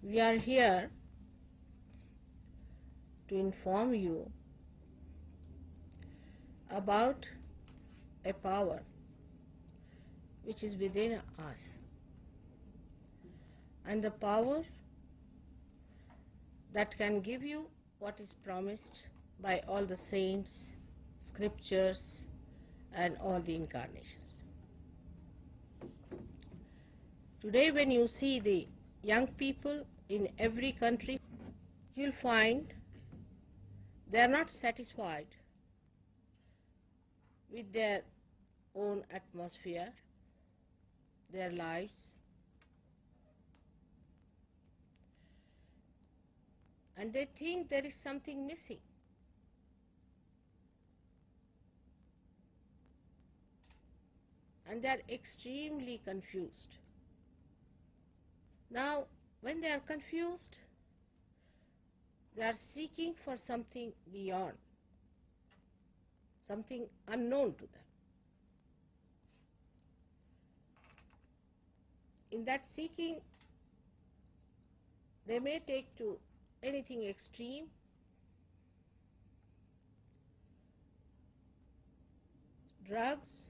We are here to inform you about a power which is within us, and the power that can give you what is promised by all the saints, scriptures, and all the incarnations. Today, when you see the young people in every country, you'll find they are not satisfied with their own atmosphere, their lives, and they think there is something missing. And they are extremely confused. Now, when they are confused, they are seeking for something beyond, something unknown to them. In that seeking, they may take to anything extreme, drugs,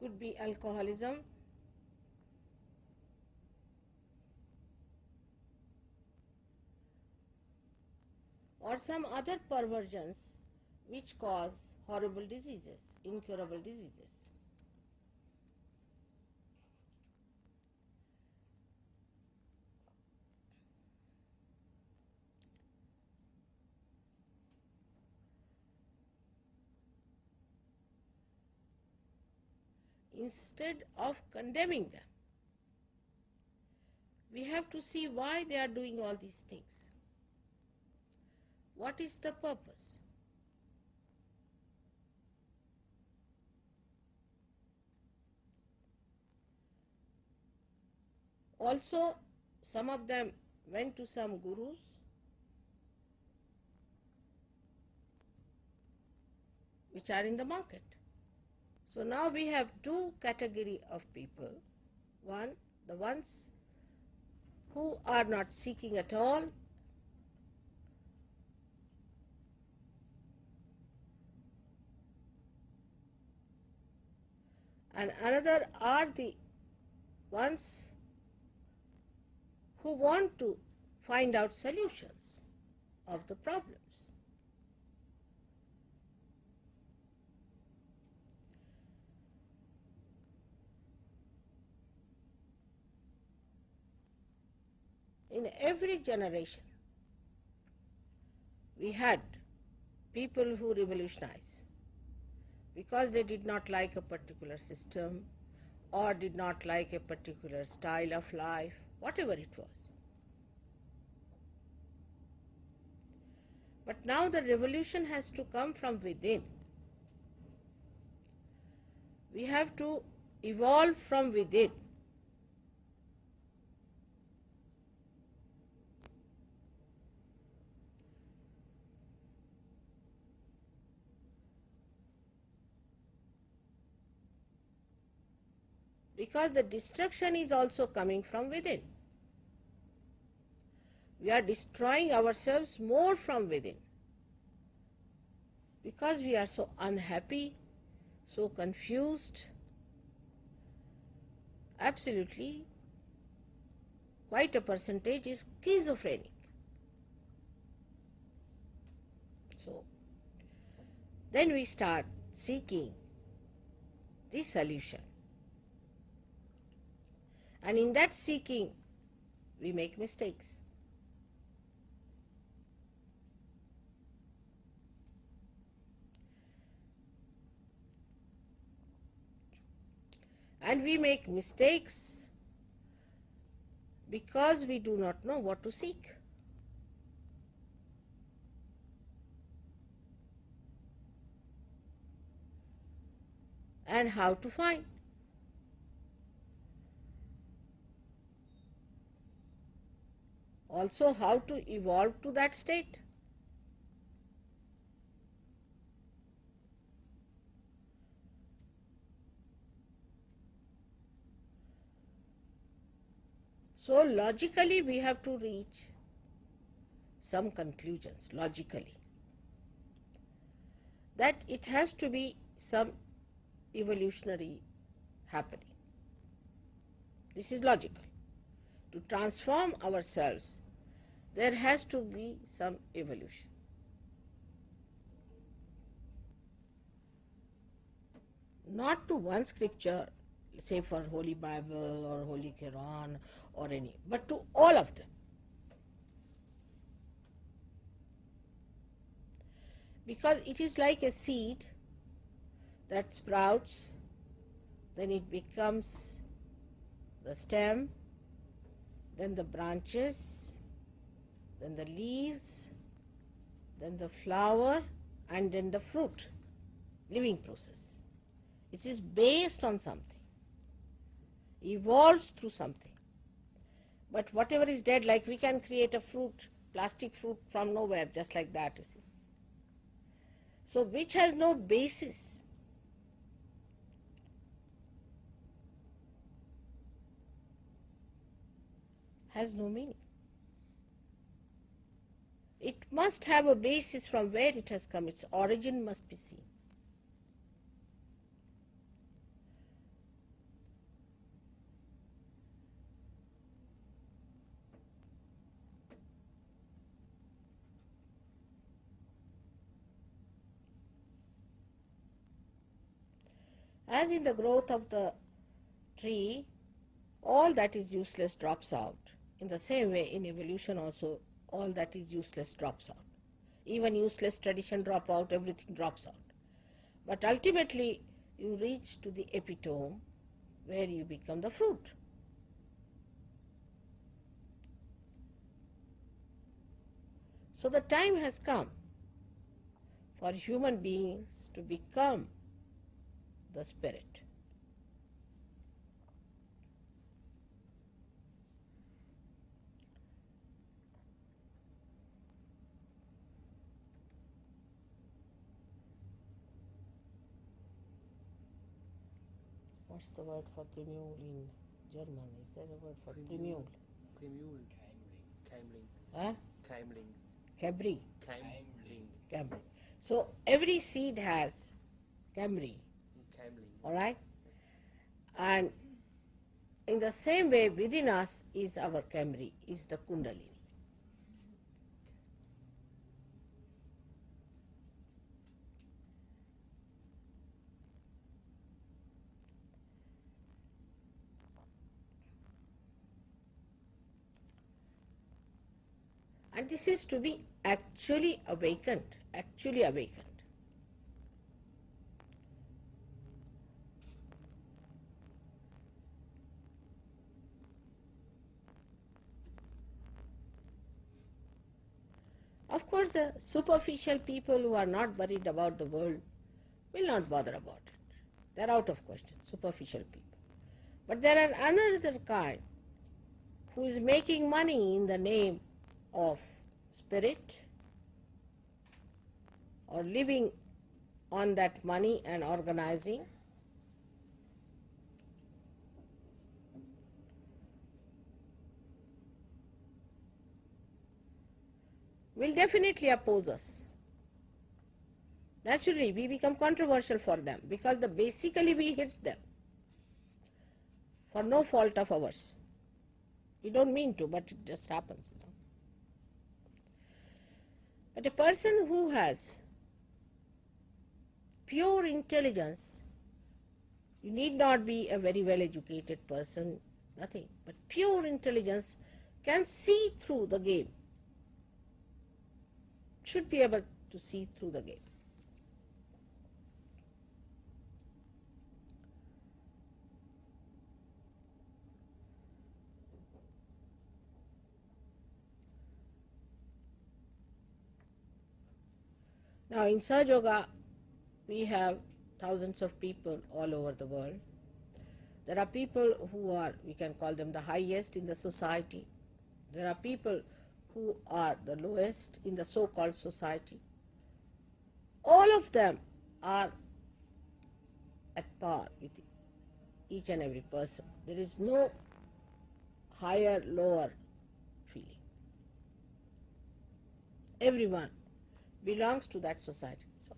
could be alcoholism, or some other perversions which cause horrible diseases, incurable diseases. Instead of condemning them, we have to see why they are doing all these things. What is the purpose? Also, some of them went to some gurus which are in the market. So now we have two categories of people. One, the ones who are not seeking at all, and another are the ones who want to find out solutions of the problems. In every generation, we had people who revolutionized because they did not like a particular system or did not like a particular style of life, whatever it was. But now the revolution has to come from within. We have to evolve from within. Because the destruction is also coming from within. We are destroying ourselves more from within because we are so unhappy, so confused, absolutely quite a percentage is schizophrenic. So then we start seeking the solution. And in that seeking, we make mistakes. And we make mistakes because we do not know what to seek. And how to find. Also, how to evolve to that state. So logically we have to reach some conclusions, logically, that it has to be some evolutionary happening. This is logical. To transform ourselves, there has to be some evolution. Not to one scripture, say for Holy Bible or Holy Quran or any, but to all of them. Because it is like a seed that sprouts, then it becomes the stem, then the branches, then the leaves, then the flower, and then the fruit, living process. It is based on something, evolves through something. But whatever is dead, like we can create a fruit, plastic fruit from nowhere, just like that, you see. So which has no basis, has no meaning. It must have a basis from where it has come. Its origin must be seen. As in the growth of the tree, all that is useless drops out. In the same way, in evolution also, all that is useless drops out. Even useless tradition drop out, everything drops out. But ultimately, you reach to the epitome where you become the fruit. So the time has come for human beings to become the spirit. What's the word for primule in German? Is there a word for primule? Primule. Keimling. Huh? Keimling. Cabri. Keimling. Camry. So every seed has Camry, Keimling. all right? And in the same way, within us is our Camry, is the Kundalini. And this is to be actually awakened, actually awakened. Of course, the superficial people who are not worried about the world will not bother about it. They are out of question, superficial people. But there are another kind who is making money in the name of spirit or living on that money and organizing. Will definitely oppose us. Naturally, we become controversial for them because basically we hit them for no fault of ours. We don't mean to, but it just happens. But a person who has pure intelligence, you need not be a very well educated person, nothing, but pure intelligence can see through the game, should be able to see through the game. Now in Sahaja Yoga, we have thousands of people all over the world. There are people who are, we can call them the highest in the society. There are people who are the lowest in the so-called society. All of them are at par with each and every person. There is no higher, lower feeling. Everyone belongs to that society. So,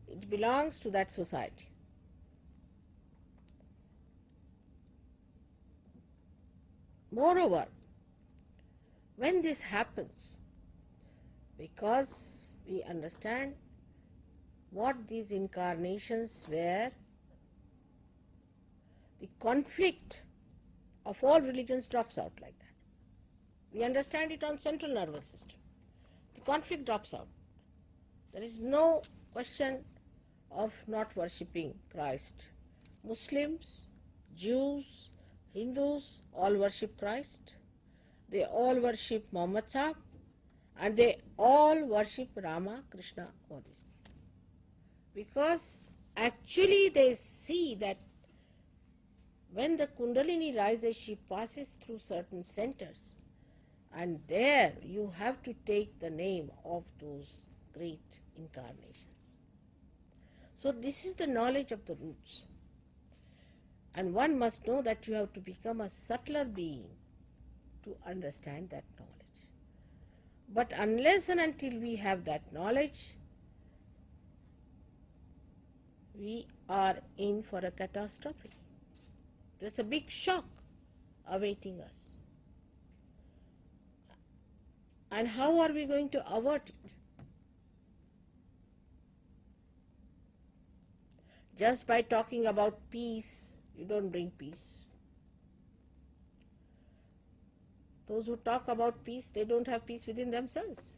it belongs to that society. Moreover, when this happens, because we understand what these incarnations were, the conflict of all religions drops out like that. We understand it on central nervous system. The conflict drops out. There is no question of not worshipping Christ. Muslims, Jews, Hindus all worship Christ. They all worship Muhammad Sahib, and they all worship Rama, Krishna, all these. Because actually they see that when the Kundalini rises, she passes through certain centers, and there you have to take the name of those great incarnations. So this is the knowledge of the roots. And one must know that you have to become a subtler being to understand that knowledge. But unless and until we have that knowledge, we are in for a catastrophe. There's a big shock awaiting us. And how are we going to avert it? Just by talking about peace, you don't bring peace. Those who talk about peace, they don't have peace within themselves.